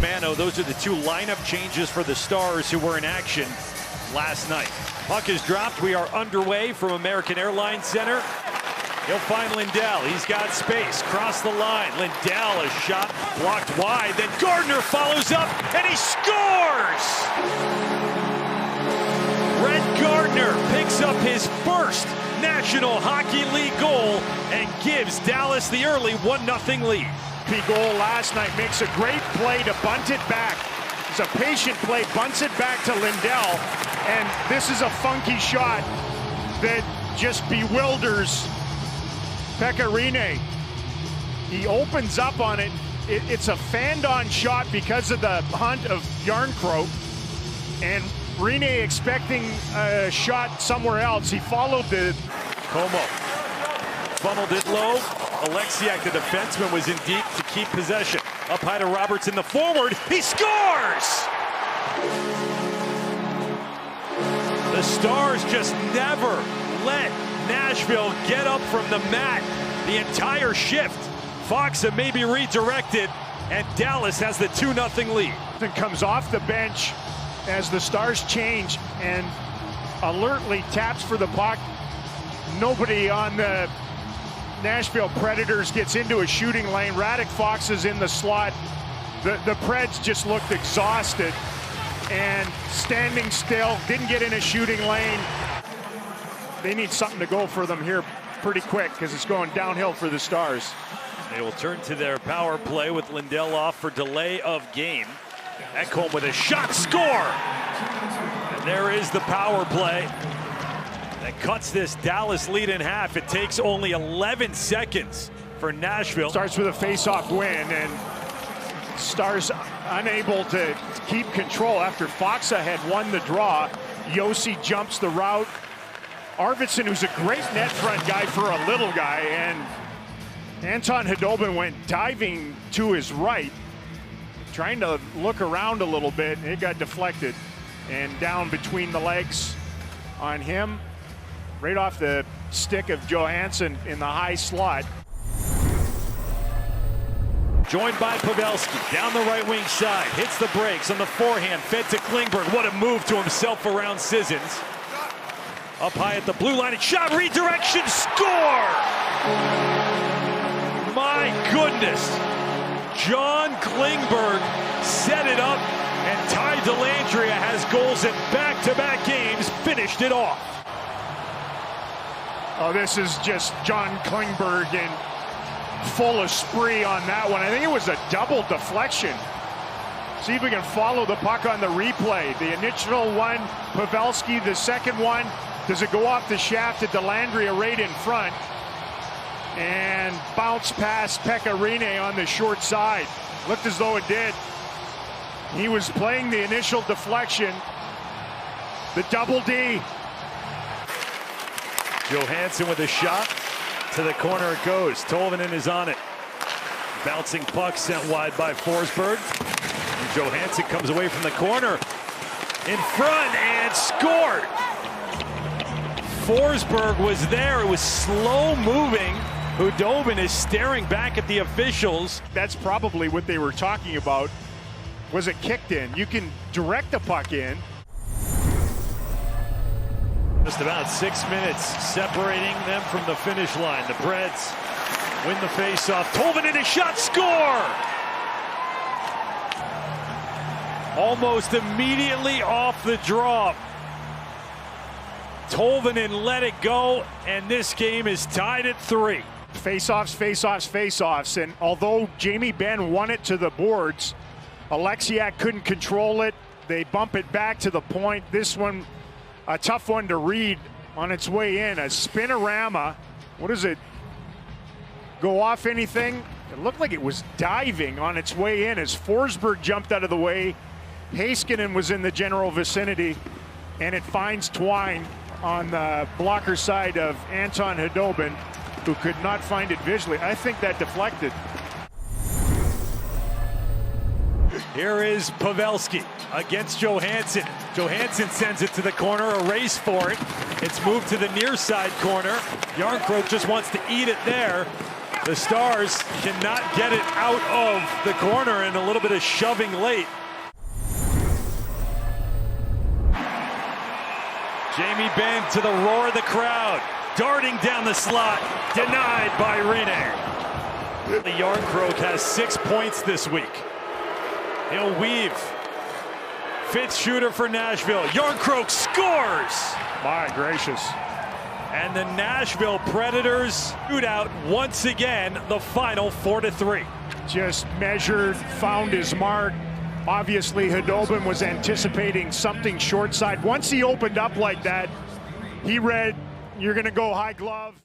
Mano. Those are the two lineup changes for the Stars who were in action last night. Puck is dropped. We are underway from American Airlines Center. He'll find Lindell. He's got space. Cross the line. Lindell, a shot blocked wide. Then Gardner follows up, and he scores! Brett Gardner picks up his first National Hockey League goal and gives Dallas the early 1-0 lead. Goal last night, makes a great play to bunt it back. It's a patient play, bunts it back to Lindell, and this is a funky shot that just bewilders Pekka Rinne. He opens up on it. It's a fanned-on shot because of the hunt of Järnkrok, and Rinne expecting a shot somewhere else. He followed the... Como funneled it low. Oleksiak, the defenseman, was in deep to keep possession. Up high to Roberts in the forward. He scores! The Stars just never let Nashville get up from the mat the entire shift. Fox may be redirected, and Dallas has the 2-0 lead. It comes off the bench as the Stars change and alertly taps for the puck. Nobody on the Nashville Predators gets into a shooting lane. Radek Fox is in the slot. The Preds just looked exhausted and standing still, didn't get in a shooting lane. They need something to go for them here pretty quick because it's going downhill for the Stars. They will turn to their power play with Lindell off for delay of game. Ekholm with a shot, score! And there is the power play that cuts this Dallas lead in half. It takes only 11 seconds for Nashville. Starts with a face-off win, and Stars unable to keep control after Foxa had won the draw. Josi jumps the route. Arvidsson, who's a great net front guy for a little guy, and Anton Khudobin went diving to his right, trying to look around a little bit. It got deflected and down between the legs on him, right off the stick of Johansson in the high slot. Joined by Pavelski, down the right wing side, hits the brakes on the forehand, fed to Klingberg. What a move to himself around Sissons. Up high at the blue line, and shot, redirection, score! My goodness. John Klingberg set it up, and Ty Dellandrea has goals in back-to-back games, finished it off. Oh, this is just John Klingberg in full of spree on that one. I think it was a double deflection. See if we can follow the puck on the replay. The initial one, Pavelski, the second one, does it go off the shaft to Dellandrea right in front? And bounce past Pekka Rinne on the short side. Looked as though it did. He was playing the initial deflection. The double D. Johansson with a shot. To the corner it goes. Tolvanen is on it. Bouncing puck sent wide by Forsberg. And Johansson comes away from the corner. In front and scored. Forsberg was there. It was slow moving. Khudobin is staring back at the officials. That's probably what they were talking about. Was it kicked in? You can direct the puck in. Just about 6 minutes separating them from the finish line. The Preds win the faceoff. Tolvanen, a shot, score! Almost immediately off the draw. Tolvanen let it go, and this game is tied at 3. Faceoffs, faceoffs, faceoffs, and although Jamie Benn won it to the boards, Oleksiak couldn't control it. They bump it back to the point. This one, a tough one to read on its way in. A spinorama. What does it go off anything? It looked like it was diving on its way in as Forsberg jumped out of the way. Heiskanen was in the general vicinity, and it finds Twine on the blocker side of Anton Khudobin, who could not find it visually. I think that deflected. Here is Pavelski against Johansson. Johansson sends it to the corner, a race for it. It's moved to the near side corner. Järnkrok just wants to eat it there. The Stars cannot get it out of the corner, and a little bit of shoving late. Jamie Benn to the roar of the crowd, darting down the slot, denied by Rene. The Yarncroke has 6 points this week. He'll weave. Fifth shooter for Nashville. Yarncroke scores! My gracious. And the Nashville Predators shootout once again, the final 4-3. Just measured, found his mark. Obviously, Khudobin was anticipating something short side. Once he opened up like that, he read, you're going to go high glove.